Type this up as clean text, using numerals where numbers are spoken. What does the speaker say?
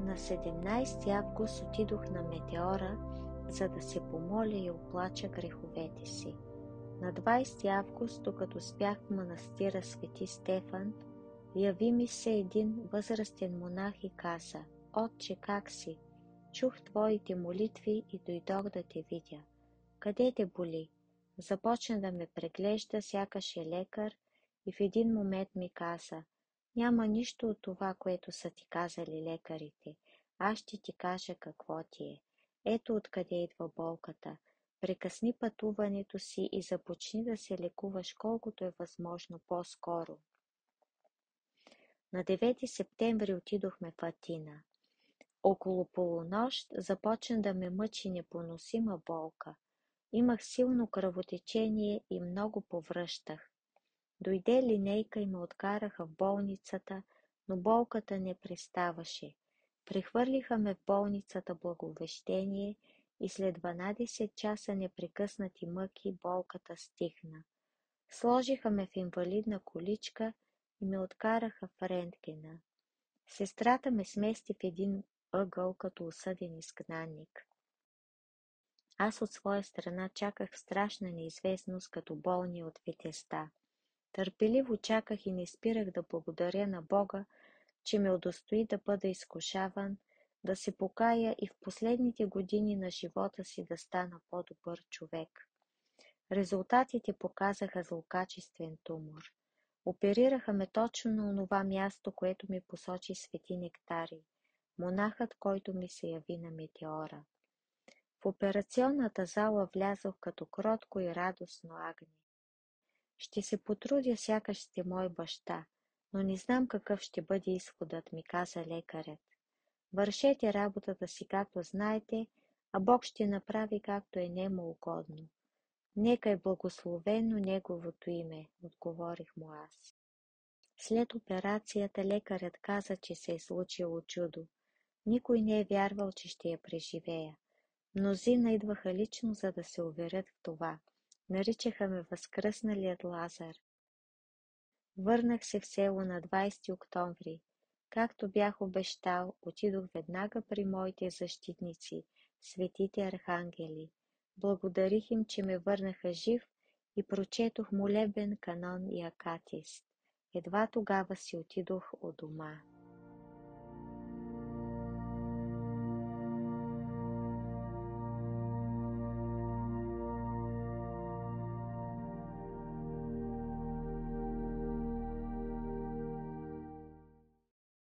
На 17 август отидох на Метеора, за да се помоля и оплача греховете си. На 20 август, докато спях в манастира Свети Стефан, яви ми се един възрастен монах и каза: „Отче, как си? Чух твоите молитви и дойдох да те видя. Къде те боли?“ Започна да ме преглежда, сякаш е лекар, и в един момент ми каза: „Няма нищо от това, което са ти казали лекарите. Аз ще ти кажа какво ти е. Ето откъде идва болката. Прекъсни пътуването си и започни да се лекуваш колкото е възможно по-скоро.“ На 9 септември отидохме в Атина. Около полунощ започна да ме мъчи непоносима болка. Имах силно кръвотечение и много повръщах. Дойде линейка и ме откараха в болницата, но болката не преставаше. Прехвърлиха ме в болницата Благовещение и след 12 часа непрекъснати мъки болката стихна. Сложиха ме в инвалидна количка и ме откараха в рентгена. Сестрата ме смести в един ъгъл като осъден изгнанник. Аз от своя страна чаках в страшна неизвестност като болни от ветеста. Търпеливо чаках и не спирах да благодаря на Бога, че ме удостои да бъда изкушаван, да се покая и в последните години на живота си да стана по-добър човек. Резултатите показаха злокачествен тумор. Оперираха ме точно на онова място, което ми посочи свети Нектарий, монахът, който ми се яви на Метеора. В операционната зала влязох като кротко и радостно агне. „Ще се потрудя, сякаш сте мой баща, но не знам какъв ще бъде изходът“, ми каза лекарят. „Вършете работата си както знаете, а Бог ще направи както е нему угодно. Нека е благословено Неговото име“, отговорих му аз. След операцията лекарят каза, че се е случило чудо. Никой не е вярвал, че ще я преживея. Мнозина идваха лично, за да се уверят в това. Наричаха ме възкръсналият Лазар. Върнах се в село на 20 октомври. Както бях обещал, отидох веднага при моите защитници, светите архангели. Благодарих им, че ме върнаха жив, и прочетох молебен канон и акатист. Едва тогава си отидох у дома.